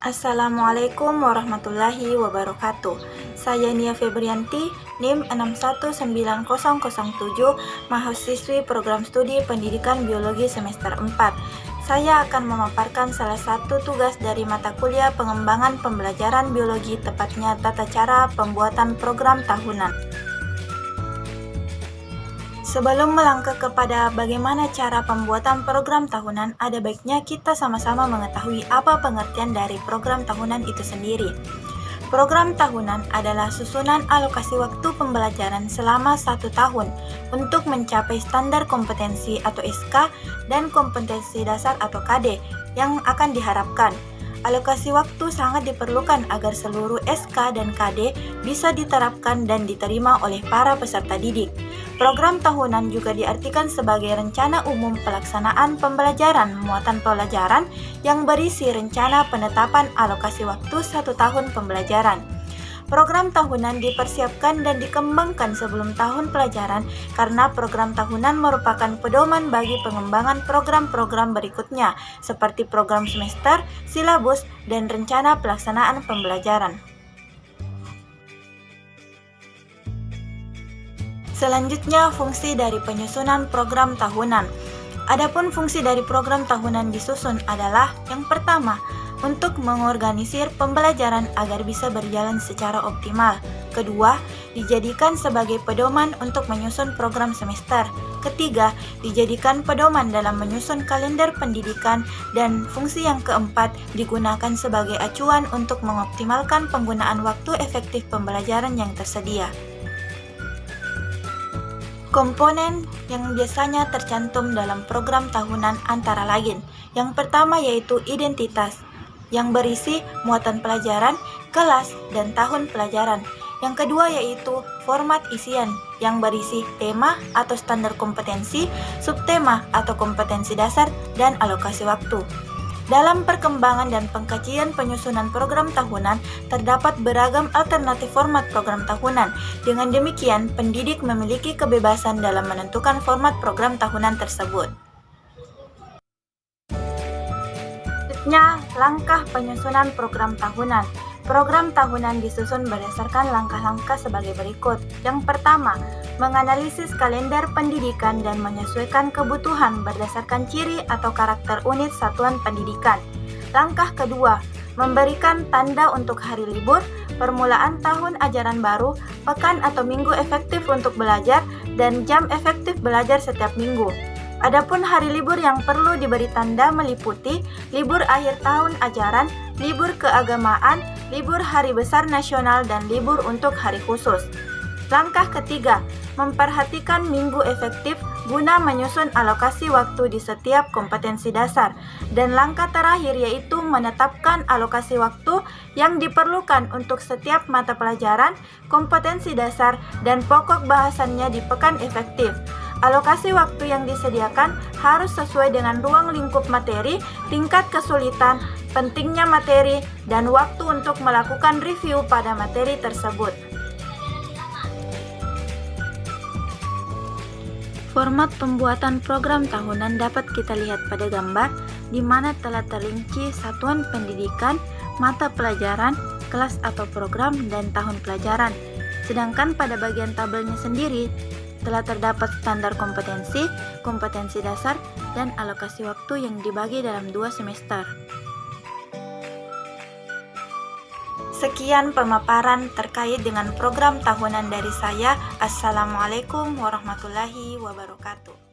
Assalamualaikum warahmatullahi wabarakatuh. Saya Nia Febrianti, NIM 619007, mahasiswi program studi pendidikan biologi semester 4. Saya akan memaparkan salah satu tugas dari mata kuliah pengembangan pembelajaran biologi, tepatnya tata cara pembuatan program tahunan. Sebelum melangkah kepada bagaimana cara pembuatan program tahunan, ada baiknya kita sama-sama mengetahui apa pengertian dari program tahunan itu sendiri. Program tahunan adalah susunan alokasi waktu pembelajaran selama 1 tahun untuk mencapai standar kompetensi atau SK dan kompetensi dasar atau KD yang akan diharapkan. Alokasi waktu sangat diperlukan agar seluruh SK dan KD bisa diterapkan dan diterima oleh para peserta didik. Program tahunan juga diartikan sebagai rencana umum pelaksanaan pembelajaran muatan pelajaran yang berisi rencana penetapan alokasi waktu 1 tahun pembelajaran. Program tahunan dipersiapkan dan dikembangkan sebelum tahun pelajaran karena program tahunan merupakan pedoman bagi pengembangan program-program berikutnya seperti program semester, silabus, dan rencana pelaksanaan pembelajaran. Selanjutnya, fungsi dari penyusunan program tahunan. Adapun fungsi dari program tahunan disusun adalah yang pertama, untuk mengorganisir pembelajaran agar bisa berjalan secara optimal. Kedua, dijadikan sebagai pedoman untuk menyusun program semester. Ketiga, dijadikan pedoman dalam menyusun kalender pendidikan. Dan fungsi yang keempat, digunakan sebagai acuan untuk mengoptimalkan penggunaan waktu efektif pembelajaran yang tersedia. Komponen yang biasanya tercantum dalam program tahunan antara lain. Yang pertama yaitu identitas, yang berisi muatan pelajaran, kelas, dan tahun pelajaran. Yang kedua yaitu format isian, yang berisi tema atau standar kompetensi, subtema atau kompetensi dasar, dan alokasi waktu. Dalam perkembangan dan pengkajian penyusunan program tahunan, terdapat beragam alternatif format program tahunan. Dengan demikian, pendidik memiliki kebebasan dalam menentukan format program tahunan tersebut. Selanjutnya, langkah penyusunan program tahunan. Program tahunan disusun berdasarkan langkah-langkah sebagai berikut. Yang pertama, menganalisis kalender pendidikan dan menyesuaikan kebutuhan berdasarkan ciri atau karakter unit satuan pendidikan. Langkah kedua, memberikan tanda untuk hari libur, permulaan tahun ajaran baru, pekan atau minggu efektif untuk belajar, dan jam efektif belajar setiap minggu. Adapun hari libur yang perlu diberi tanda meliputi libur akhir tahun ajaran, libur keagamaan, libur hari besar nasional, dan libur untuk hari khusus. Langkah ketiga, memperhatikan minggu efektif guna menyusun alokasi waktu di setiap kompetensi dasar. Dan langkah terakhir yaitu menetapkan alokasi waktu yang diperlukan untuk setiap mata pelajaran, kompetensi dasar, dan pokok bahasannya di pekan efektif. Alokasi waktu yang disediakan harus sesuai dengan ruang lingkup materi, tingkat kesulitan, pentingnya materi, dan waktu untuk melakukan review pada materi tersebut. Format pembuatan program tahunan dapat kita lihat pada gambar, di mana telah terrinci satuan pendidikan, mata pelajaran, kelas atau program, dan tahun pelajaran. Sedangkan pada bagian tabelnya sendiri, telah terdapat standar kompetensi, kompetensi dasar, dan alokasi waktu yang dibagi dalam 2 semester. Sekian pemaparan terkait dengan program tahunan dari saya. Assalamualaikum warahmatullahi wabarakatuh.